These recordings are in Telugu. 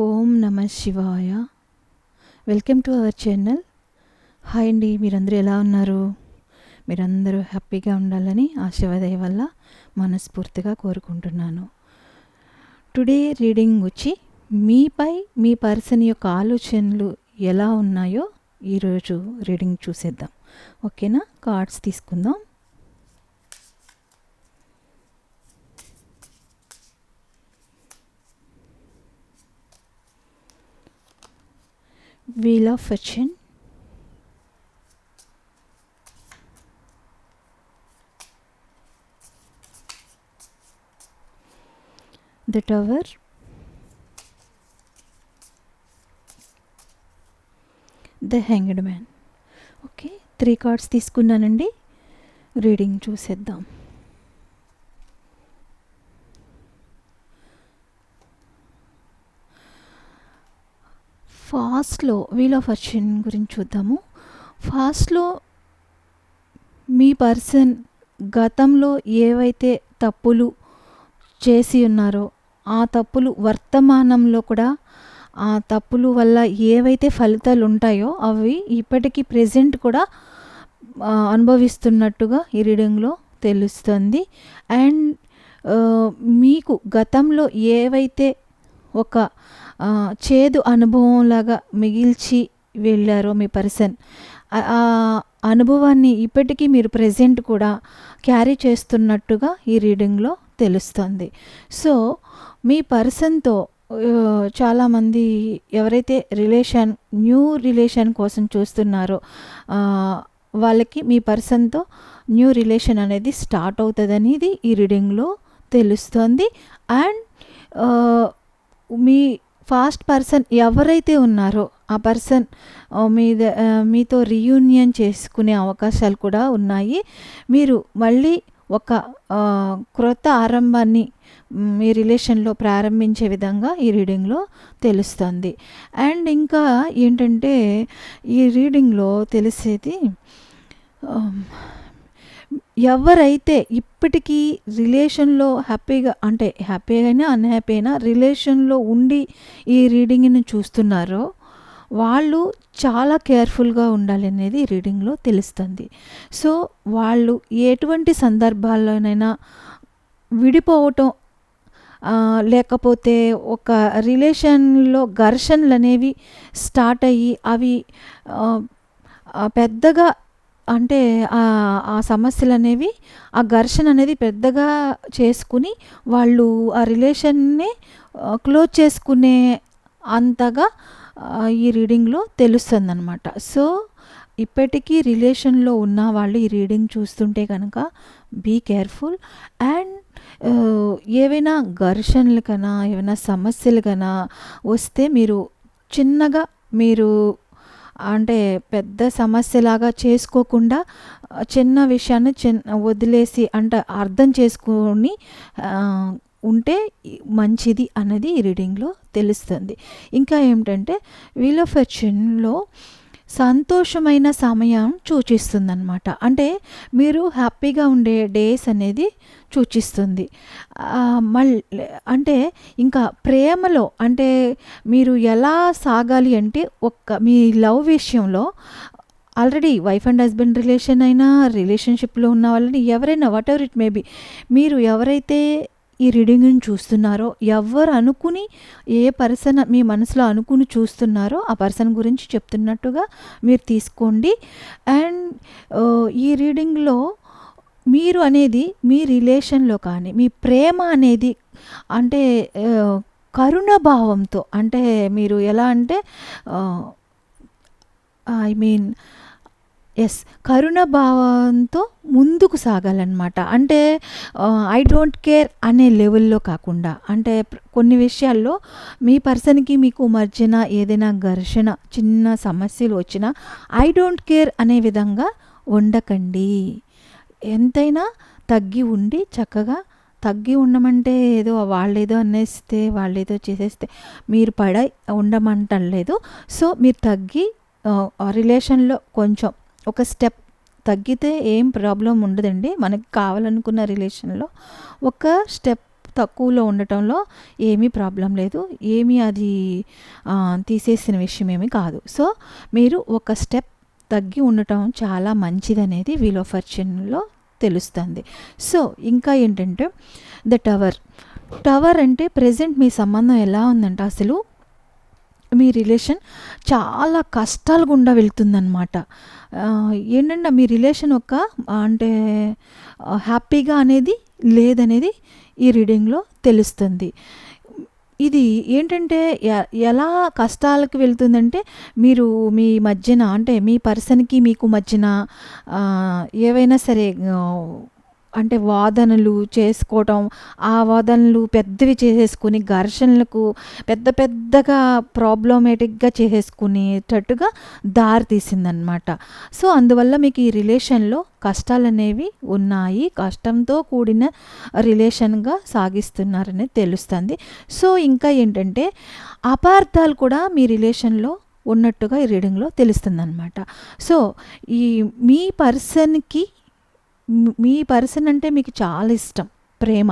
ఓం నమ శివాయ. Welcome to our channel. Hi అండి, మీరందరూ ఎలా ఉన్నారు? మీరందరూ హ్యాపీగా ఉండాలని ఆ శివదయ వల్ల మనస్ఫూర్తిగా కోరుకుంటున్నాను. టుడే రీడింగ్ వచ్చి మీపై మీ పర్సన్ యొక్క ఆలోచనలు ఎలా ఉన్నాయో ఈరోజు రీడింగ్ చూసేద్దాం. ఓకేనా? కార్డ్స్ తీసుకుందాం. Wheel of Fortune, the Tower, the Hanged Man. Okay, 3 cards తీసుకున్నానండి. రీడింగ్ చూసేద్దాం. ఫాస్ట్లో వీల్ ఆఫ్ ఫార్చ్యూన్ గురించి చూద్దాము. ఫాస్ట్లో మీ పర్సన్ గతంలో ఏవైతే తప్పులు చేసి ఉన్నారో ఆ తప్పులు వర్తమానంలో కూడా ఆ తప్పులు వల్ల ఏవైతే ఫలితాలు ఉంటాయో అవి ఇప్పటికీ ప్రెజెంట్ కూడా అనుభవిస్తున్నట్టుగా ఈ రీడింగ్లో తెలుస్తుంది. అండ్ మీకు గతంలో ఏవైతే ఒక చేదు అనుభవంలాగా మిగిల్చి వెళ్ళారో మీ పర్సన్, ఆ అనుభవాన్ని ఇప్పటికీ మీరు ప్రెజెంట్ కూడా క్యారీ చేస్తున్నట్టుగా ఈ రీడింగ్లో తెలుస్తుంది. సో మీ పర్సన్తో చాలామంది ఎవరైతే న్యూ రిలేషన్ కోసం చూస్తున్నారో వాళ్ళకి మీ పర్సన్తో న్యూ రిలేషన్ అనేది స్టార్ట్ అవుతుంది అనేది ఈ రీడింగ్లో తెలుస్తుంది. అండ్ మీ ఫాస్ట్ పర్సన్ ఎవరైతే ఉన్నారో ఆ పర్సన్ మీతో రీయూనియన్ చేసుకునే అవకాశాలు కూడా ఉన్నాయి. మీరు మళ్ళీ ఒక క్రొత్త ఆరంభాన్ని మీ రిలేషన్లో ప్రారంభించే విధంగా ఈ రీడింగ్లో తెలుస్తుంది. అండ్ ఇంకా ఏంటంటే ఈ రీడింగ్లో తెలిసేది, ఎవరైతే ఇప్పటికీ రిలేషన్లో హ్యాపీ అయినా అన్హ్యాపీ అయినా రిలేషన్లో ఉండి ఈ రీడింగ్ని చూస్తున్నారో వాళ్ళు చాలా కేర్ఫుల్గా ఉండాలి అనేది ఈ రీడింగ్లో తెలుస్తుంది. సో వాళ్ళు ఎటువంటి సందర్భాల్లోనైనా విడిపోవటం లేకపోతే ఒక రిలేషన్లో ఘర్షణలు అనేవి స్టార్ట్ అయ్యి అవి పెద్దగా అంటే ఆ సమస్యలు అనేవి ఆ ఘర్షణ అనేది పెద్దగా చేసుకుని వాళ్ళు ఆ రిలేషన్ని క్లోజ్ చేసుకునే అంతగా ఈ రీడింగ్లో తెలుస్తుంది అన్నమాట. సో ఇప్పటికీ రిలేషన్లో ఉన్న వాళ్ళు ఈ రీడింగ్ చూస్తుంటే కనుక బీ కేర్ఫుల్. అండ్ ఏవైనా ఘర్షణలు కన్నా ఏమైనా సమస్యలు కన్నా వస్తే మీరు చిన్నగా అంటే పెద్ద సమస్యలాగా చేసుకోకుండా చిన్న విషయాన్ని వదిలేసి అంటే అర్థం చేసుకొని ఉంటే మంచిది అన్నది ఈ రీడింగ్లో తెలుస్తుంది. ఇంకా ఏమిటంటే వీల్ ఆఫ్ ఫార్చ్యూన్లో సంతోషమైన సమయం సూచిస్తుందన్నమాట. అంటే మీరు హ్యాపీగా ఉండే డేస్ అనేది సూచిస్తుంది. అంటే ఇంకా ప్రేమలో అంటే మీరు ఎలా సాగాలి అంటే మీ లవ్ విషయంలో already wife and husband relation అయినా రిలేషన్షిప్లో ఉన్న వాళ్ళని ఎవరైనా వాట్ ఎవర్ ఇట్ మేబీ, మీరు ఎవరైతే ఈ రీడింగ్ని చూస్తున్నారో ఎవరు అనుకుని ఏ పర్సన్ మీ మనసులో అనుకుని చూస్తున్నారో ఆ పర్సన్ గురించి చెప్తున్నట్టుగా మీరు తీసుకోండి. అండ్ ఈ రీడింగ్లో మీరు అనేది మీ రిలేషన్లో కానీ మీ ప్రేమ అనేది అంటే కరుణ భావంతో, అంటే మీరు ఎలా అంటే కరుణ భావంతో ముందుకు సాగాలన్నమాట. అంటే ఐ డోంట్ కేర్ అనే లెవెల్లో కాకుండా, అంటే కొన్ని విషయాల్లో మీ పర్సన్కి మీకు మధ్యన ఏదైనా ఘర్షణ చిన్న సమస్యలు వచ్చినా ఐ డోంట్ కేర్ అనే విధంగా ఉండకండి. ఎంతైనా చక్కగా తగ్గి ఉండమంటే ఏదో వాళ్ళేదో అనేస్తే వాళ్ళేదో చేసేస్తే మీరు ఉండమంటలేదు. సో మీరు తగ్గి రిలేషన్లో కొంచెం ఒక స్టెప్ తగ్గితే ఏం ప్రాబ్లం ఉండదండి. మనకి కావాలనుకున్న రిలేషన్లో ఒక స్టెప్ తక్కువలో ఉండటంలో ఏమీ ప్రాబ్లం లేదు. ఏమీ అది తీసేసిన విషయం ఏమీ కాదు. సో మీరు ఒక స్టెప్ తగ్గి ఉండటం చాలా మంచిదనేది వీల్ ఆఫ్ ఫార్చ్యూన్‌లో తెలుస్తుంది. సో ఇంకా ఏంటంటే ద టవర్ అంటే ప్రెజెంట్ మీ సంబంధం ఎలా ఉందంటే అసలు మీ రిలేషన్ చాలా కష్టాల గుండా వెళ్తుందనమాట. ఏంటంటే మీ రిలేషన్ అంటే హ్యాపీగా అనేది లేదనేది ఈ రీడింగ్‌లో తెలుస్తుంది. ఇది ఏంటంటే ఎలా కష్టాలకు వెళ్తుందంటే మీరు మీ మధ్యన అంటే మీ పర్సన్‌కి మీకు మధ్యన ఏవైనా సరే అంటే వాదనలు చేసుకోవటం, ఆ వాదనలు పెద్దవి చేసేసుకొని ఘర్షణలకు పెద్దగా ప్రాబ్లమాటిక్‌గా చేసేసుకునేటట్టుగా దారి తీసిందనమాట. సో అందువల్ల మీకు ఈ రిలేషన్‌లో కష్టాలనేవి ఉన్నాయి. కష్టంతో కూడిన రిలేషన్‌గా సాగిస్తున్నారనేది తెలుస్తుంది. సో ఇంకా ఏంటంటే అపార్థాలు కూడా మీ రిలేషన్‌లో ఉన్నట్టుగా ఈ రీడింగ్‌లో తెలుస్తుందనమాట. సో ఈ మీ పర్సన్ అంటే మీకు చాలా ఇష్టం, ప్రేమ.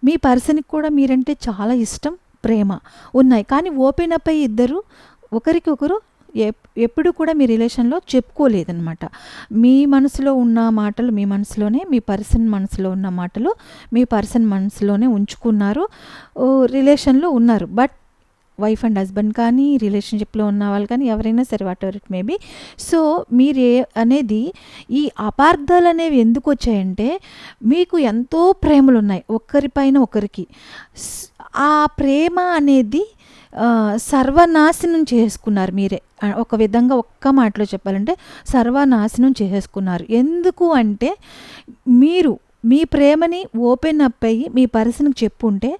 మీ పర్సన్‌కి కూడా మీరంటే చాలా ఇష్టం, ప్రేమ ఉన్నాయి. కానీ ఓపెన్ అప్ అయ్యి ఇద్దరు ఒకరికొకరు ఎప్పుడు కూడా మీ రిలేషన్‌లో చెప్పుకోలేదనమాట. మీ మనసులో ఉన్న మాటలు మీ మనసులోనే, మీ పర్సన్ మనసులో ఉన్న మాటలు మీ పర్సన్ మనసులోనే ఉంచుకున్నారు. రిలేషన్‌లో ఉన్నారు. బట్ వైఫ్ అండ్ హస్బెండ్ కానీ, రిలేషన్‌షిప్‌లో ఉన్న వాళ్ళు కానీ ఎవరైనా సరే whatever it may be. So అనేది ఈ అపార్థాలు అనేవి ఎందుకు వచ్చాయంటే మీకు ఎంతో ప్రేమలున్నాయి ఒకరిపైన ఒకరికి. ఆ ప్రేమ అనేది సర్వనాశనం చేసుకున్నారు మీరే. ఒక విధంగా ఒక్క మాటలో చెప్పాలంటే సర్వనాశనం చేసేసుకున్నారు. ఎందుకు అంటే మీరు మీ ప్రేమని ఓపెన్ అప్ అయ్యి మీ పర్సన్‌కి చెప్పుంటే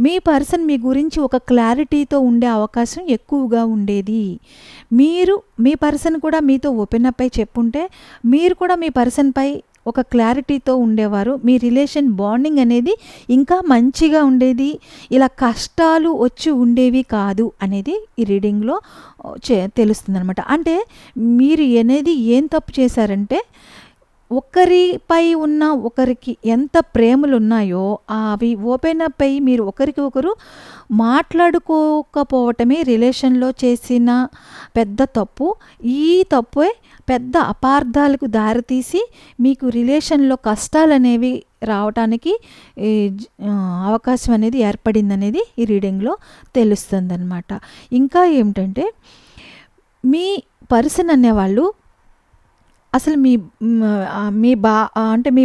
మీ పర్సన్ మీ గురించి ఒక క్లారిటీతో ఉండే అవకాశం ఎక్కువగా ఉండేది. మీ పర్సన్ కూడా మీతో ఓపెన్ అప్ అయ్యి చెప్పుంటే మీరు కూడా మీ పర్సన్‌పై ఒక క్లారిటీతో ఉండేవారు. మీ రిలేషన్ బాండింగ్ అనేది ఇంకా మంచిగా ఉండేది. ఇలా కష్టాలు వచ్చి ఉండేవి కాదు అనేది ఈ రీడింగ్‌లో తెలుస్తుందనమాట. అంటే మీరు అనేది ఏం తప్పు చేశారంటే ఒకరిపై ఉన్న ఒకరికి ఎంత ప్రేమలున్నాయో అవి ఓపెన్ అప్ అయ్యి మీరు ఒకరికి ఒకరు మాట్లాడుకోకపోవటమే రిలేషన్‌లో చేసిన పెద్ద తప్పు. ఈ తప్పే పెద్ద అపార్థాలకు దారితీసి మీకు రిలేషన్‌లో కష్టాలనేవి రావటానికి అవకాశం అనేది ఏర్పడిందనేది ఈ రీడింగ్‌లో తెలుస్తుందనమాట. ఇంకా ఏమిటంటే మీ పర్సన్ అనేవాళ్ళు అసలు అంటే మీ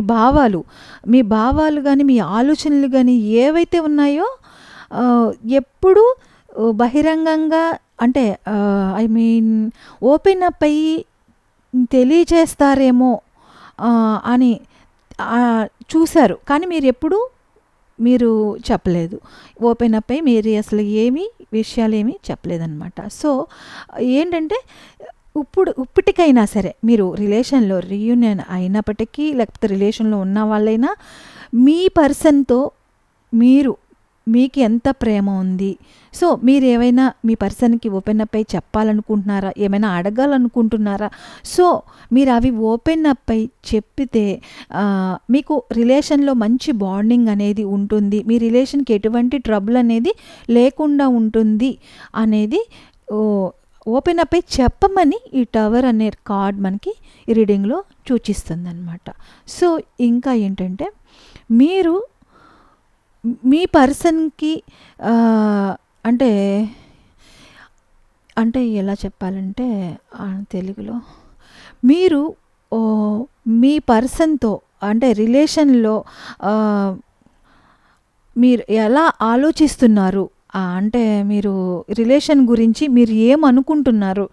భావాలు గానీ, మీ ఆలోచనలు గానీ ఏవైతే ఉన్నాయో ఎప్పుడూ బహిరంగంగా అంటే ఐ మీన్ ఓపెన్ అప్ అయ్యి తెలియచేస్తారేమో అని చూశారు. కానీ మీరు చెప్పలేదు. ఓపెన్ అప్ అయ్యి మీరు అసలు విషయాలేమీ చెప్పలేదనమాట. సో ఏంటంటే ఇప్పటికైనా సరే మీరు రిలేషన్‌లో రీయూనియన్ అయినప్పటికీ లేకపోతే రిలేషన్‌లో ఉన్న వాళ్ళైనా మీ పర్సన్‌తో మీకు ఎంత ప్రేమ ఉంది. సో మీరేమైనా మీ పర్సన్‌కి ఓపెన్ అప్ అయ్యి చెప్పాలనుకుంటున్నారా? ఏమైనా అడగాలనుకుంటున్నారా? సో మీరు అవి ఓపెన్ అప్ అయ్యి చెప్పితే మీకు రిలేషన్‌లో మంచి బాండింగ్ అనేది ఉంటుంది. మీ రిలేషన్‌కి ఎటువంటి ట్రబుల్ అనేది లేకుండా ఉంటుంది అనేది ఓపెన్ అప్ అయ్యి చెప్పమని ఈ టవర్ అనే కార్డ్ మనకి ఈ రీడింగ్‌లో సూచిస్తుందన్నమాట. సో ఇంకా ఏంటంటే మీరు మీ పర్సన్‌కి అంటే ఎలా చెప్పాలంటే తెలుగులో మీరు మీ పర్సన్‌తో అంటే రిలేషన్‌లో మీరు ఎలా ఆలోచిస్తున్నారు, అంటే మీరు రిలేషన్ గురించి మీరు ఏమనుకుంటున్నారు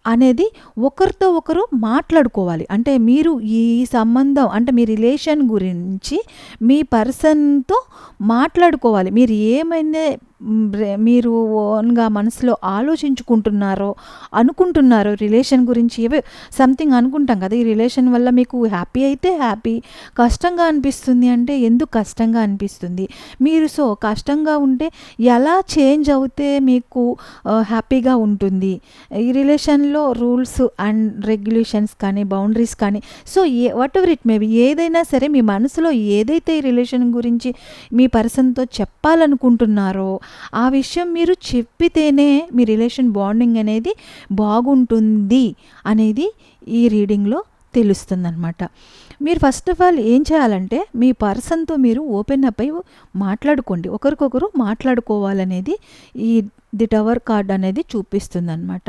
అనేది ఒకరితో ఒకరు మాట్లాడుకోవాలి. అంటే మీరు ఈ సంబంధం అంటే మీ రిలేషన్ గురించి మీ పర్సన్‌తో మాట్లాడుకోవాలి. మీరు మీరు ఓన్గా మనసులో ఆలోచించుకుంటున్నారో, అనుకుంటున్నారో రిలేషన్ గురించి ఏవో సంథింగ్ అనుకుంటాం కదా, ఈ రిలేషన్ వల్ల మీకు హ్యాపీ అయితే హ్యాపీ, కష్టంగా అనిపిస్తుంది అంటే ఎందుకు కష్టంగా అనిపిస్తుంది, మీరు సో కష్టంగా ఉంటే ఎలా చేంజ్ అవుతే మీకు హ్యాపీగా ఉంటుంది, ఈ రిలేషన్లో రూల్స్ అండ్ రెగ్యులేషన్స్ కానీ బౌండరీస్ కానీ, so what ever it maybe, ఏదైనా సరే మీ మనసులో ఏదైతే ఈ రిలేషన్ గురించి మీ పర్సన్తో చెప్పాలనుకుంటున్నారో ఆ విషయం మీరు చెప్పితేనే మీ రిలేషన్ బాండింగ్ అనేది బాగుంటుంది అనేది ఈ రీడింగ్లో తెలుస్తుందన్నమాట. మీరు ఫస్ట్ ఆఫ్ ఆల్ ఏం చేయాలంటే మీ పర్సన్తో మీరు ఓపెన్ అప్ అయి మాట్లాడుకోండి, ఒకరికొకరు మాట్లాడుకోవాలనేది ఈ ది టవర్ కార్డ్ అనేది చూపిస్తుంది అనమాట.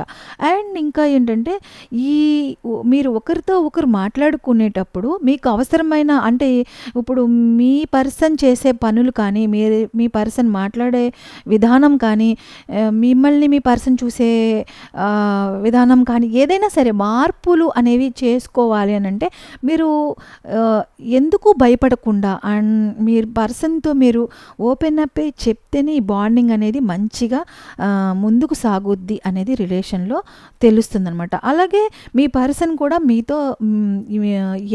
అండ్ ఇంకా ఏంటంటే మీరు ఒకరితో ఒకరు మాట్లాడుకునేటప్పుడు మీకు అవసరమైన అంటే ఇప్పుడు మీ పర్సన్ చేసే పనులు కానీ మీ పర్సన్ మాట్లాడే విధానం కానీ మిమ్మల్ని మీ పర్సన్ చూసే విధానం కానీ ఏదైనా సరే మార్పులు అనేవి చేసుకోవాలి అని అంటే మీరు ఎందుకు భయపడకుండా అండ్ మీరు పర్సన్తో మీరు ఓపెన్ అప్ అయి చెప్తేనే ఈ బాండింగ్ అనేది మంచిగా ముందుకు సాగుద్ది అనేది రిలేషన్లో తెలుస్తుందనమాట. అలాగే మీ పర్సన్ కూడా మీతో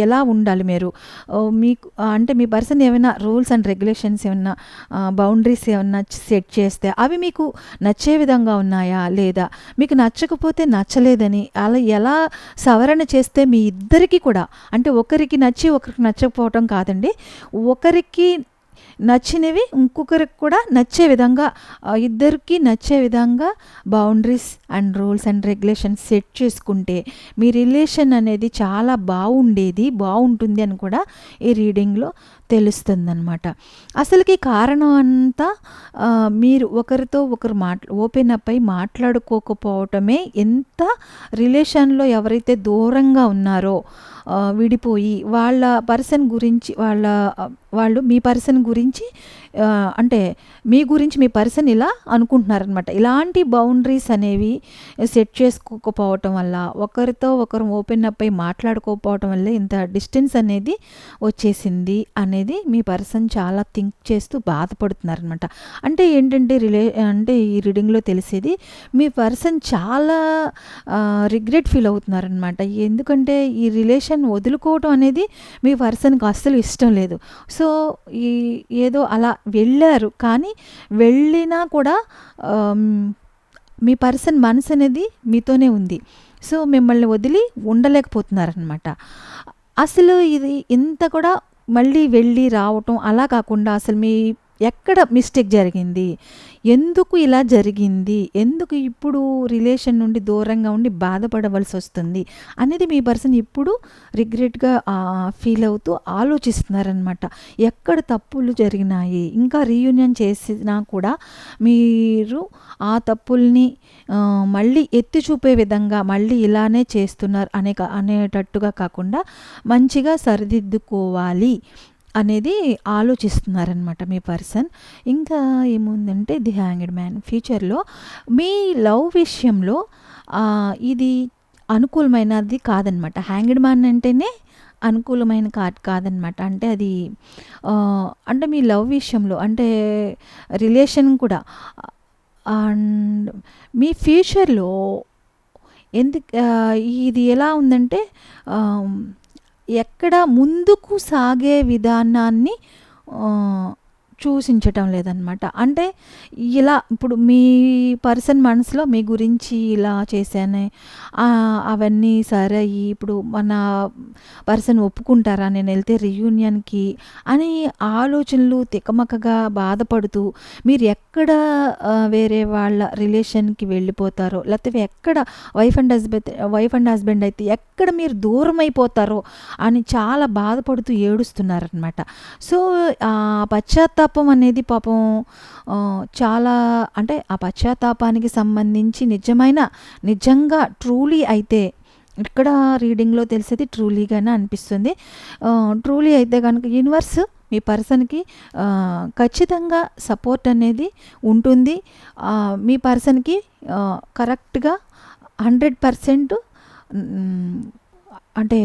ఎలా ఉండాలి, మీరు మీకు అంటే మీ పర్సన్ ఏమైనా రూల్స్ అండ్ రెగ్యులేషన్స్ ఏమైనా బౌండరీస్ ఏమైనా సెట్ చేస్తే అవి మీకు నచ్చే విధంగా ఉన్నాయా లేదా, మీకు నచ్చకపోతే నచ్చలేదని అలా ఎలా సవరణ చేస్తే మీ ఇద్దరికి కూడా, అంటే ఒకరికి నచ్చి ఒకరికి నచ్చకపోవటం కాదండి, ఒకరికి నచ్చినవి ఇంకొకరికి కూడా నచ్చే విధంగా, ఇద్దరికి నచ్చే విధంగా boundaries and rules and regulations set చేసుకుంటే మీ రిలేషన్ అనేది చాలా బాగుంటుంది అని కూడా ఈ రీడింగ్లో తెలుస్తుందన్నమాట. అసలుకి కారణం అంతా మీరు ఒకరితో ఒకరు ఓపెన్ అప్ అయి మాట్లాడుకోకపోవటమే, ఎంత రిలేషన్లో ఎవరైతే దూరంగా ఉన్నారో విడిపోయి వాళ్ళ పర్సన్ గురించి వాళ్ళు మీ పర్సన్ గురించి అంటే మీ గురించి మీ పర్సన్ ఇలా అనుకుంటున్నారనమాట. ఇలాంటి బౌండరీస్ అనేవి సెట్ చేసుకోకపోవటం వల్ల, ఒకరితో ఒకరు ఓపెన్ అప్ అయి మాట్లాడుకోకపోవటం వల్ల ఇంత డిస్టెన్స్ అనేది వచ్చేసింది అనేది మీ పర్సన్ చాలా థింక్ చేస్తూ బాధపడుతున్నారనమాట. అంటే ఏంటంటే అంటే ఈ రీడింగ్లో తెలిసేది మీ పర్సన్ చాలా రిగ్రెట్ ఫీల్ అవుతున్నారనమాట. ఎందుకంటే ఈ రిలేషన్ వదులుకోవటం అనేది మీ పర్సన్కి అస్సలు ఇష్టం లేదు. సో ఏదో అలా వెళ్ళారు, కానీ వెళ్ళినా కూడా మీ పర్సన్ మనసు అనేది మీతోనే ఉంది. సో మిమ్మల్ని వదిలి ఉండలేకపోతున్నారనమాట. అసలు ఇది ఇంత కూడా మళ్ళీ వెళ్ళి రావటం అలా కాకుండా అసలు మీ ఎక్కడ మిస్టేక్ జరిగింది, ఎందుకు ఇలా జరిగింది, ఎందుకు ఇప్పుడు రిలేషన్ నుండి దూరంగా ఉండి బాధపడవలసి వస్తుంది అనేది మీ పర్సన్ ఇప్పుడు రిగ్రెట్గా ఫీల్ అవుతూ ఆలోచిస్తున్నారనమాట. ఎక్కడ తప్పులు జరిగినాయి, ఇంకా రీయూనియన్ చేసినా కూడా మీరు ఆ తప్పుల్ని మళ్ళీ ఎత్తి చూపే విధంగా మళ్ళీ ఇలానే చేస్తున్నారు అనేటట్టుగా కాకుండా మంచిగా సరిదిద్దుకోవాలి అనేది ఆలోచిస్తున్నారనమాట మీ పర్సన్. ఇంకా ఏముందంటే ది హ్యాంగ్డ్ మ్యాన్, ఫ్యూచర్లో మీ లవ్ విషయంలో ఇది అనుకూలమైనది కాదనమాట. హ్యాంగ్డ్ మ్యాన్ అంటేనే అనుకూలమైన కార్డ్ కాదనమాట. అంటే అది అంటే మీ లవ్ విషయంలో అంటే రిలేషన్ కూడా అండ్ మీ ఫ్యూచర్లో ఇది ఎలా ఉందంటే ఎక్కడ ముందుకు సాగే విధానాన్ని చూసించటం లేదనమాట. అంటే ఇలా ఇప్పుడు మీ పర్సన్ మనసులో మీ గురించి ఇలా చేశానే అవన్నీ సరే ఇప్పుడు మన పర్సన్ ఒప్పుకుంటారా నేను వెళ్తే రీయూనియన్కి అని ఆలోచనలు తికమకగా బాధపడుతూ మీరు ఎక్కడ వేరే వాళ్ళ రిలేషన్కి వెళ్ళిపోతారో, లేకపోతే ఎక్కడ వైఫ్ అండ్ హస్బెండ్ అయితే ఎక్కడ మీరు దూరం అయిపోతారో అని చాలా బాధపడుతూ ఏడుస్తున్నారనమాట. సో పశ్చాత్తాపం అనేది పాపం చాలా అంటే ఆ పశ్చాత్తాపానికి సంబంధించి నిజంగా ట్రూలీ అయితే ఇక్కడ రీడింగ్లో తెలిసేది ట్రూలీగానే అనిపిస్తుంది. ట్రూలీ అయితే కనుక యూనివర్స్ మీ పర్సన్కి ఖచ్చితంగా సపోర్ట్ అనేది ఉంటుంది. మీ పర్సన్కి కరెక్ట్గా 100% అంటే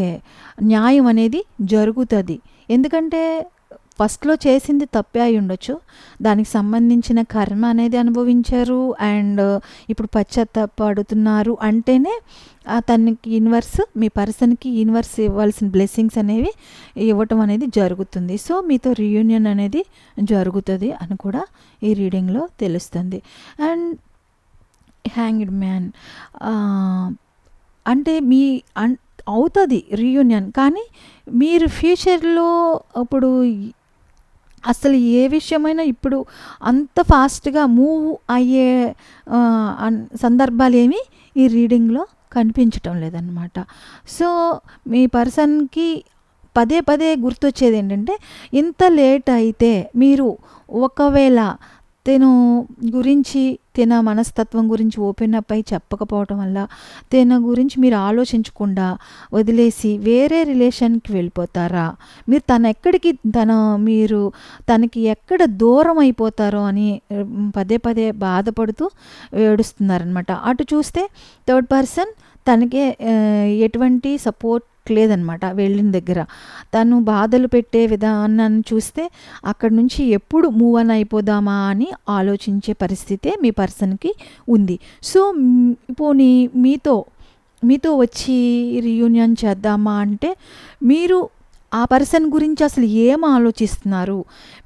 న్యాయం అనేది జరుగుతుంది. ఎందుకంటే ఫస్ట్‌లో చేసింది తప్పే అయ్యుండొచ్చు. దానికి సంబంధించిన కర్మ అనేది అనుభవించారు. అండ్ ఇప్పుడు పశ్చాత్తాపపడుతున్నారు అంటేనే తనకి మీ పర్సన్‌కి యూనివర్స్ ఇవ్వాల్సిన బ్లెస్సింగ్స్ అనేవి ఇవ్వటం అనేది జరుగుతుంది. సో, మీతో రీయూనియన్ అనేది జరుగుతది అని కూడా ఈ రీడింగ్‌లో తెలుస్తుంది. అండ్ హ్యాంగ్డ్ మ్యాన్ అంటే అవుతది రీయూనియన్. కానీ మీరు ఫ్యూచర్‌లో ఇప్పుడు అసలు ఏ విషయమైనా ఇప్పుడు అంత ఫాస్ట్‌గా మూవ్ అయ్యే సందర్భాలేమీ ఈ రీడింగ్‌లో కనిపించటం లేదనమాట. సో, మీ పర్సన్‌కి పదే పదే గుర్తొచ్చేదేంటంటే, ఇంత లేట్ అయితే మీరు ఒకవేళ తన మనస్తత్వం గురించి ఓపెన్ అప్ అయ్యి చెప్పకపోవటం వల్ల, తన గురించి మీరు ఆలోచించకుండా వదిలేసి వేరే రిలేషన్‌కి వెళ్ళిపోతారా? మీరు తనకి ఎక్కడ దూరం అయిపోతారో అని పదే పదే బాధపడుతూ ఏడుస్తున్నారనమాట. అటు చూస్తే థర్డ్ పర్సన్ తనకే ఎటువంటి సపోర్ట్ లేదనమాట వెళ్ళిన దగ్గర. తను బాధలు పెట్టే విధానాన్ని చూస్తే అక్కడి నుంచి ఎప్పుడు మూవ్ ఆన్ అయిపోదామా అని ఆలోచించే పరిస్థితే మీ పర్సన్‌కి ఉంది. సో, పోనీ మీతో వచ్చి రీయూనియన్ చేద్దామా అంటే, మీరు ఆ పర్సన్ గురించి అసలు ఏం ఆలోచిస్తున్నారు?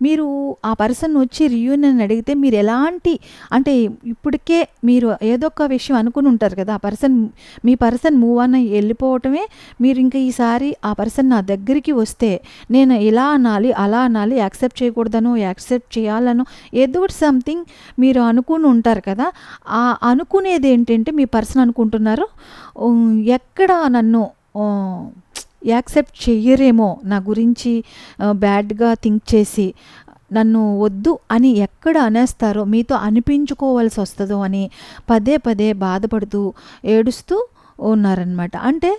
మీరు ఆ పర్సన్ వచ్చి రీయూనియన్ అడిగితే మీరు ఎలాంటి అంటే ఇప్పటికే మీరు ఏదో ఒక విషయం అనుకుని ఉంటారు కదా! మీ పర్సన్ మూవ్ ఆన్ అయ్యి వెళ్ళిపోవటమే మీరు ఇంక ఈసారి ఆ పర్సన్ నా దగ్గరికి వస్తే నేను ఇలా అనాలి, అలా అనాలి, యాక్సెప్ట్ చేయకూడదనో, యాక్సెప్ట్ చేయాలనో ఏదో ఒకటి సంథింగ్ మీరు అనుకుని ఉంటారు కదా! ఆ అనుకునేది ఏంటంటే మీ పర్సన్ అనుకుంటున్నారు, ఎక్కడ నన్ను యాక్సెప్ట్ చెయ్యరేమో, నా గురించి బ్యాడ్‌గా థింక్ చేసి నన్ను వద్దు అని ఎక్కడ అనేస్తారో, మీతో అనిపించుకోవాల్సి వస్తుందో అని పదే పదే బాధపడుతూ ఏడుస్తూ ఉన్నారనమాట. అంటే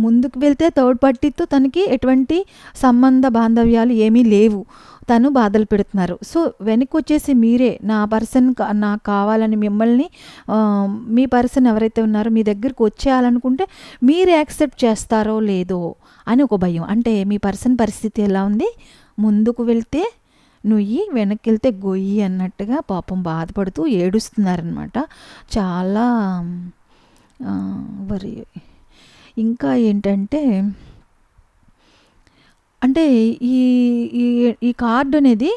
ముందుకు వెళ్తే థర్డ్ పార్టీతో తనకి ఎటువంటి సంబంధ బాంధవ్యాలు ఏమీ లేవు. తను బాధలు పెడుతున్నారు. సో, వెనక్కొచ్చేసి మీరే నాకు కావాలని మిమ్మల్ని మీ పర్సన్ ఎవరైతే ఉన్నారో మీ దగ్గరికి వచ్చేయాలనుకుంటే మీరు యాక్సెప్ట్ చేస్తారో లేదో అని ఒక భయం. అంటే మీ పర్సన్ పరిస్థితి ఎలా ఉంది? ముందుకు వెళ్తే నుయ్యి, వెనక్కెళ్తే గొయ్యి అన్నట్టుగా పాపం బాధపడుతూ ఏడుస్తున్నారనమాట. చాలా వరి. ఇంకా ఏంటంటే, అంటే ఈ ఈ ఈ కార్డ్ అనేది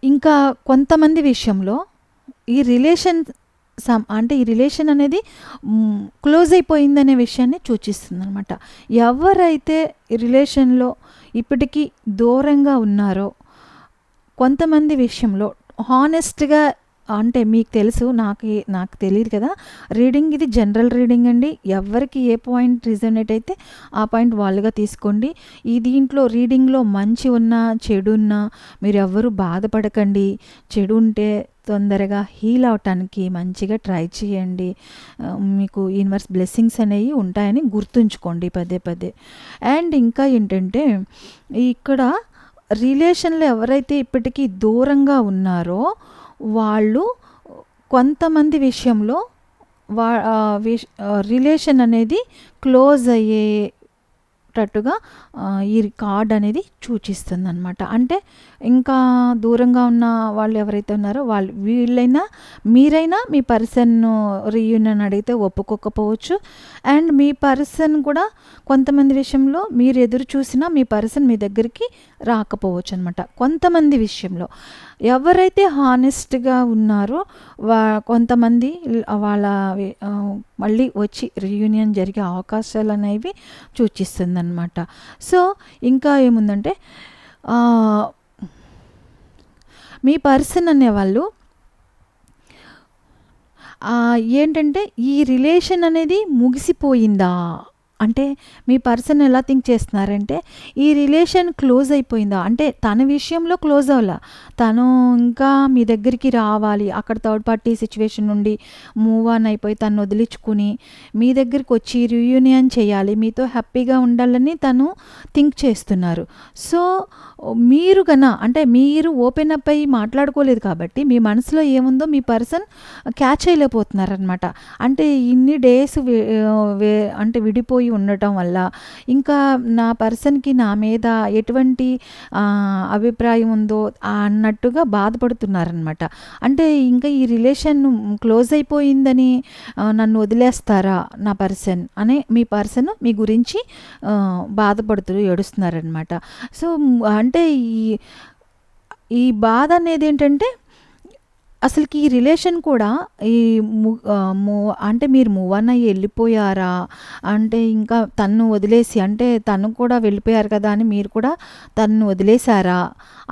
ఇంకా కొంతమంది విషయంలో ఈ రిలేషన్ ఈ రిలేషన్ అనేది క్లోజ్ అయిపోయిందనే విషయాన్ని సూచిస్తుందనమాట. ఎవరైతే ఈ రిలేషన్‌లో ఇప్పటికీ దూరంగా ఉన్నారో, కొంతమంది విషయంలో హానెస్ట్‌గా అంటే మీకు తెలుసు, నాకు తెలీదు కదా! రీడింగ్ ఇది జనరల్ రీడింగ్ అండి. ఎవరికి ఏ పాయింట్ రిజొనేట్ అయితే ఆ పాయింట్ వాళ్ళుగా తీసుకోండి. దీంట్లో రీడింగ్‌లో మంచి ఉన్నా, చెడు ఉన్నా మీరెవ్వరూ బాధపడకండి. చెడు ఉంటే తొందరగా హీల్ అవ్వటానికి మంచిగా ట్రై చేయండి. మీకు యూనివర్స్ బ్లెస్సింగ్స్ అనేవి ఉంటాయని గుర్తుంచుకోండి పదే పదే. అండ్ ఇంకా ఏంటంటే, ఇక్కడ రిలేషన్‌లో ఎవరైతే ఇప్పటికీ దూరంగా ఉన్నారో వాళ్ళు కొంతమంది విషయంలో రిలేషన్ అనేది క్లోజ్ అయ్యేటట్టుగా ఈ కార్డ్ అనేది సూచిస్తుందనమాట. అంటే ఇంకా దూరంగా ఉన్న వాళ్ళు ఎవరైతే ఉన్నారో మీరైనా మీ పర్సన్ రీయూనియన్ అడిగితే ఒప్పుకోకపోవచ్చు. అండ్ మీ పర్సన్ కూడా కొంతమంది విషయంలో మీరు ఎదురు చూసినా మీ పర్సన్ మీ దగ్గరికి రాకపోవచ్చు అనమాట. కొంతమంది విషయంలో ఎవరైతే హానెస్ట్‌గా ఉన్నారో కొంతమంది మళ్ళీ వచ్చి రీయూనియన్ జరిగే అవకాశాలు అనేవి సూచిస్తుందన్నమాట. సో, ఇంకా ఏముందంటే, మీ పర్సన్ అనేవాళ్ళు ఏంటంటే ఈ రిలేషన్ అనేది ముగిసిపోయిందా? అంటే మీ పర్సన్ ఎలా థింక్ చేస్తున్నారంటే, ఈ రిలేషన్ క్లోజ్ అయిపోయిందా? అంటే తన విషయంలో క్లోజ్ అవ్వలా. తను ఇంకా మీ దగ్గరికి రావాలి. అక్కడ థర్డ్ పార్టీ సిచ్యువేషన్ నుండి మూవ్ ఆన్ అయిపోయి తను వదిలించుకుని మీ దగ్గరికి వచ్చి రీయూనియన్ చేయాలి, మీతో హ్యాపీగా ఉండాలని తను థింక్ చేస్తున్నారు. సో, మీరు ఓపెన్ అప్ అయ్యి మాట్లాడుకోలేదు కాబట్టి మీ మనసులో ఏముందో మీ పర్సన్ క్యాచ్ చేయలేకపోతున్నారనమాట. అంటే ఇన్ని డేస్ విడిపోయి విడిపోయి ఉండటం వల్ల ఇంకా నా పర్సన్‌కి నా మీద ఎటువంటి అభిప్రాయం ఉందో అన్నట్టుగా బాధపడుతున్నారనమాట. అంటే ఇంకా ఈ రిలేషన్ క్లోజ్ అయిపోయిందని నన్ను వదిలేస్తారా నా పర్సన్ అని మీ పర్సన్ మీ గురించి బాధపడుతూ ఏడుస్తున్నారనమాట. సో, అంటే ఈ ఈ బాధ అనేదేంటంటే అసలుకి ఈ రిలేషన్ కూడా ఈ అంటే మీరు మూవ్ ఆన్ అయ్యి వెళ్ళిపోయారా? అంటే ఇంకా తన్ను వదిలేసి అంటే తను కూడా వెళ్ళిపోయారు కదా అని మీరు కూడా తనను వదిలేసారా?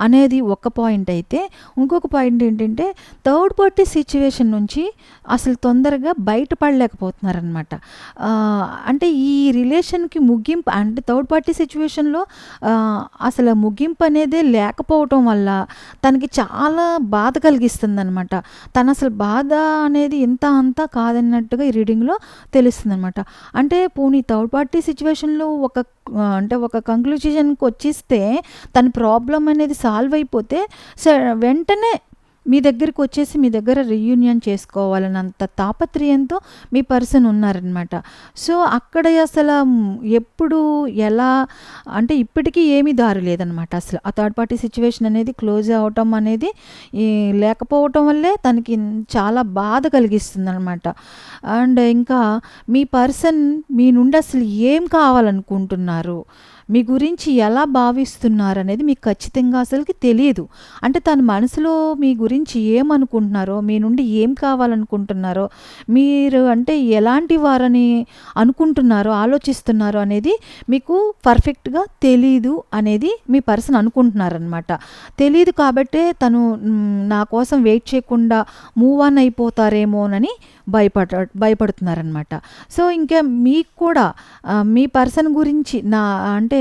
అనేది ఒక పాయింట్ అయితే, ఇంకొక పాయింట్ ఏంటంటే థర్డ్ పార్టీ సిట్యుయేషన్ నుంచి అసలు తొందరగా బయటపడలేకపోతున్నారనమాట. అంటే ఈ రిలేషన్‌కి ముగింపు అంటే థర్డ్ పార్టీ సిట్యుయేషన్‌లో అసలు ముగింపు అనేదే లేకపోవటం వల్ల తనకి చాలా బాధ కలిగిస్తుందనమాట. తను అసలు బాధ అనేది ఇంత అంతా కాదన్నట్టుగా ఈ రీడింగ్‌లో తెలుస్తుందనమాట. అంటే పోనీ థర్డ్ పార్టీ సిట్యుయేషన్‌లో అంటే ఒక కంక్లూజన్‌కి వచ్చేస్తే తన ప్రాబ్లమ్ అనేది సాల్వ్ అయిపోతే వెంటనే మీ దగ్గరికి వచ్చేసి మీ దగ్గర రీయూనియన్ చేసుకోవాలన్నంత తాపత్రయంతో మీ పర్సన్ ఉన్నారనమాట. సో, అక్కడ అసలు ఎప్పుడు ఎలా అంటే ఇప్పటికీ ఏమీ దారి లేదనమాట అసలు. ఆ థర్డ్ పార్టీ సిట్యుయేషన్ అనేది క్లోజ్ అవ్వటం అనేది లేకపోవటం వల్లే తనకి చాలా బాధ కలిగిస్తుందనమాట. అండ్ ఇంకా మీ పర్సన్ మీ నుండి అసలు ఏం కావాలనుకుంటున్నారు, మీ గురించి ఎలా భావిస్తున్నారు అనేది మీకు ఖచ్చితంగా అసలుకి తెలియదు. అంటే తన మనసులో మీ గురించి ఏమనుకుంటున్నారో, మీ నుండి ఏం కావాలనుకుంటున్నారో, మీరు అంటే ఎలాంటి వారని అనుకుంటున్నారో, ఆలోచిస్తున్నారో అనేది మీకు పర్ఫెక్ట్‌గా తెలీదు అనేది మీ పర్సన్ అనుకుంటున్నారనమాట. తెలీదు కాబట్టే తను నా కోసం వెయిట్ చేయకుండా మూవ్ ఆన్ అయిపోతారేమోనని భయపడుతున్నారనమాట. సో, ఇంకా మీకు కూడా మీ పర్సన్ గురించి అంటే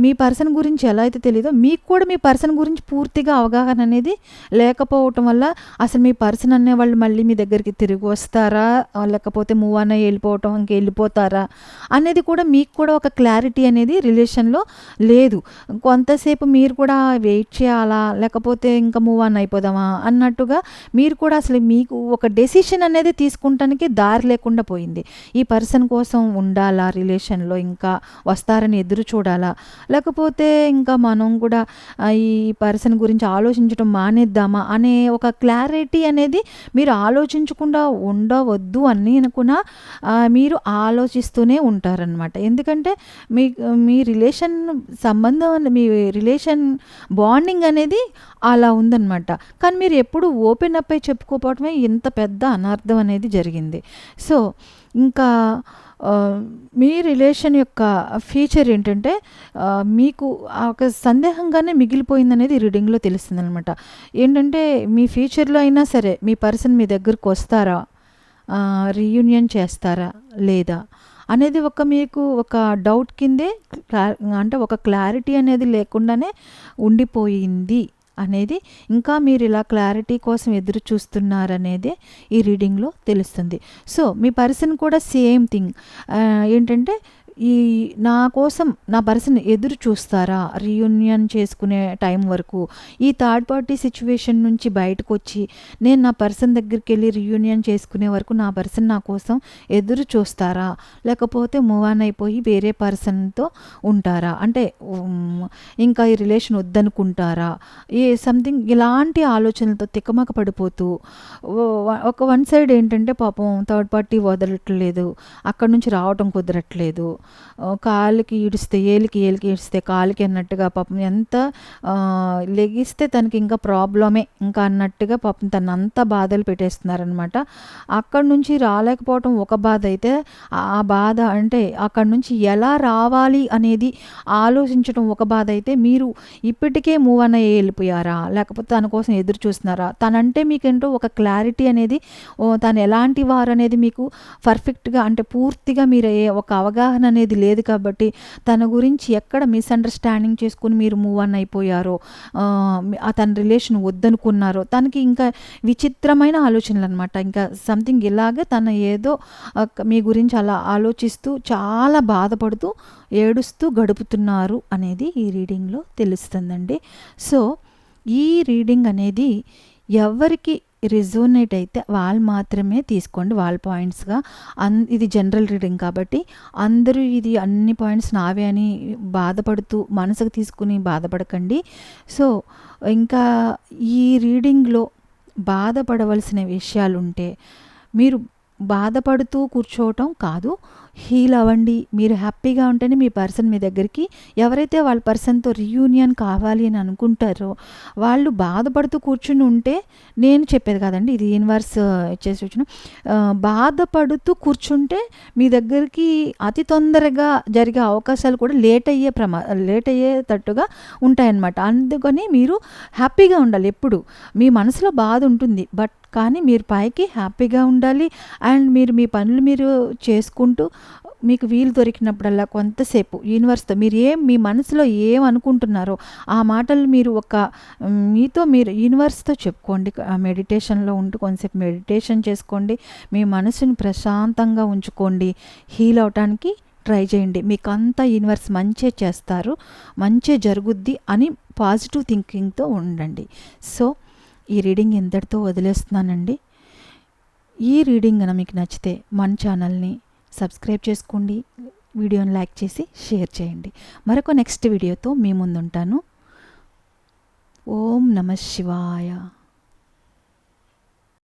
మీ పర్సన్ గురించి ఎలా అయితే తెలీదో మీకు కూడా మీ పర్సన్ గురించి పూర్తిగా అవగాహన అనేది లేకపోవటం వల్ల అసలు మీ పర్సన్ అనేవాళ్ళు మళ్ళీ మీ దగ్గరికి తిరిగి వస్తారా, లేకపోతే మూవ్ ఆన్ అయ్యి వెళ్ళిపోవటం ఇంక వెళ్ళిపోతారా అనేది కూడా మీకు కూడా ఒక క్లారిటీ అనేది రిలేషన్‌లో లేదు. కొంతసేపు మీరు కూడా వెయిట్ చేయాలా, లేకపోతే ఇంకా మూవ్ ఆన్ అయిపోదామా అన్నట్టుగా మీరు కూడా అసలు మీకు ఒక డెసిషన్ అనేది తీసుకుంటానికి దారి లేకుండా పోయింది. ఈ పర్సన్ కోసం ఉండాలా రిలేషన్‌లో, ఇంకా వస్తారని ఎదురు చూడాలా, లేకపోతే ఇంకా మనం కూడా ఈ పర్సన్ గురించి ఆలోచించడం మానేద్దామా అనే ఒక క్లారిటీ అనేది మీరు ఆలోచించకుండా ఉండవద్దు అని అనుకున్నా మీరు ఆలోచిస్తూనే ఉంటారనమాట. ఎందుకంటే మీ రిలేషన్ సంబంధం మీ రిలేషన్ బాండింగ్ అనేది అలా ఉందన్నమాట. కానీ మీరు ఎప్పుడు ఓపెన్ అప్ అయి చెప్పుకోకపోవటమే ఇంత పెద్ద అనర్థం అనేది జరిగింది. సో, ఇంకా మీ రిలేషన్ యొక్క ఫీచర్ ఏంటంటే మీకు ఒక సందేహంగానే మిగిలిపోయిందనేది రీడింగ్‌లో తెలుస్తుందనమాట. ఏంటంటే మీ ఫ్యూచర్‌లో అయినా సరే మీ పర్సన్ మీ దగ్గరకు వస్తారా, రీయూనియన్ చేస్తారా లేదా అనేది మీకు ఒక డౌట్ కిందే అంటే ఒక క్లారిటీ అనేది లేకుండానే ఉండిపోయింది అనేది, ఇంకా మీరు ఇలా క్లారిటీ కోసం ఎదురు చూస్తున్నారనేదే ఈ రీడింగ్‌లో తెలుస్తుంది. సో, మీ పర్సన్ కూడా సేమ్ థింగ్ ఏంటంటే నా కోసం నా పర్సన్ ఎదురు చూస్తారా రీయూనియన్ చేసుకునే టైం వరకు, ఈ థర్డ్ పార్టీ సిట్యుయేషన్ నుంచి బయటకొచ్చి నేను నా పర్సన్ దగ్గరికి వెళ్ళి రీయూనియన్ చేసుకునే వరకు నా పర్సన్ నా కోసం ఎదురు చూస్తారా, లేకపోతే మూవ్ ఆన్ అయిపోయి వేరే పర్సన్‌తో ఉంటారా, అంటే ఇంకా ఈ రిలేషన్ వద్దనుకుంటారా, సంథింగ్ ఇలాంటి ఆలోచనలతో తికమక పడిపోతూ ఒక వన్ సైడ్ ఏంటంటే పాపం థర్డ్ పార్టీ వదలట్లేదు, అక్కడి నుంచి రావటం కుదరట్లేదు, కాలుకి ఈడిస్తే ఏలికి ఈడిస్తే కాలుకి అన్నట్టుగా పాపం ఎంత లెగిస్తే తనకి ఇంకా ప్రాబ్లమే ఇంకా అన్నట్టుగా పాపం తను అంతా బాధలు పెట్టేస్తున్నారనమాట. అక్కడి నుంచి రాలేకపోవటం ఒక బాధ అయితే, ఆ బాధ అంటే అక్కడి నుంచి ఎలా రావాలి అనేది ఆలోచించడం ఒక బాధ అయితే, మీరు ఇప్పటికే మూవ్ ఆన్ అయ్యి వెళ్ళిపోయారా, లేకపోతే తన కోసం ఎదురు చూస్తున్నారా, తనంటే మీకేంటో ఒక క్లారిటీ అనేది తను ఎలాంటి వారు అనేది మీకు పర్ఫెక్ట్గా అంటే పూర్తిగా మీరు ఒక అవగాహన అనేది లేదు కాబట్టి తన గురించి ఎక్కడ మిస్అండర్స్టాండింగ్ చేసుకుని మీరు మూవ్ ఆన్ అయిపోయారో, తన రిలేషన్ వద్దనుకున్నారో, తనకి ఇంకా విచిత్రమైన ఆలోచనలు అనమాట. ఇంకా సంథింగ్ ఇలాగే తను ఏదో మీ గురించి అలా ఆలోచిస్తూ చాలా బాధపడుతూ ఏడుస్తూ గడుపుతున్నారు అనేది ఈ రీడింగ్‌లో తెలుస్తుందండి. సో, ఈ రీడింగ్ అనేది ఎవరికి రిజోనేట్ అయితే వాళ్ళు మాత్రమే తీసుకోండి వాళ్ళ పాయింట్స్గా. ఇది జనరల్ రీడింగ్ కాబట్టి అందరూ ఇది అన్ని పాయింట్స్ నావే అని బాధపడుతూ మనసుకు తీసుకుని బాధపడకండి. సో ఇంకా ఈ రీడింగ్లో బాధపడవలసిన విషయాలుంటే మీరు బాధపడుతూ కూర్చోవటం కాదు, హీల్ అవ్వండి. మీరు హ్యాపీగా ఉంటేనే మీ పర్సన్ మీ దగ్గరికి, ఎవరైతే వాళ్ళ పర్సన్తో రీయూనియన్ కావాలి అని అనుకుంటారో వాళ్ళు బాధపడుతూ కూర్చుని ఉంటే, నేను చెప్పేది కాదండి, ఇది యూనివర్స్ ఇచ్చేసి వచ్చిన, బాధపడుతూ కూర్చుంటే మీ దగ్గరికి అతి తొందరగా జరిగే అవకాశాలు కూడా లేట్ అయ్యేటట్టుగా ఉంటాయన్నమాట. అందుకని మీరు హ్యాపీగా ఉండాలి. ఎప్పుడు మీ మనసులో బాధ ఉంటుంది, బట్ కానీ మీరు పైకి హ్యాపీగా ఉండాలి. అండ్ మీరు మీ పనులు మీరు చేసుకుంటూ మీకు వీలు దొరికినప్పుడల్లా కొంతసేపు యూనివర్స్తో మీరు మీ మనసులో ఏం అనుకుంటున్నారో ఆ మాటలు మీరు మీతో మీరు యూనివర్స్తో చెప్పుకోండి. మెడిటేషన్లో ఉంటూ కొంతసేపు మెడిటేషన్ చేసుకోండి. మీ మనసుని ప్రశాంతంగా ఉంచుకోండి. హీల్ అవటానికి ట్రై చేయండి. మీకు అంతా యూనివర్స్ మంచే చేస్తారు, మంచే జరుగుద్ది అని పాజిటివ్ థింకింగ్తో ఉండండి. సో ఈ రీడింగ్ ఇంతటితో వదిలేస్తున్నానండి. ఈ రీడింగ్ కనుక మీకు నచ్చితే మన ఛానల్ని సబ్స్క్రైబ్ చేసుకోండి, వీడియోని లైక్ చేసి షేర్ చేయండి. మరొక నెక్స్ట్ వీడియోతో మీ ముందుంటాను. ఓం నమః శివాయ.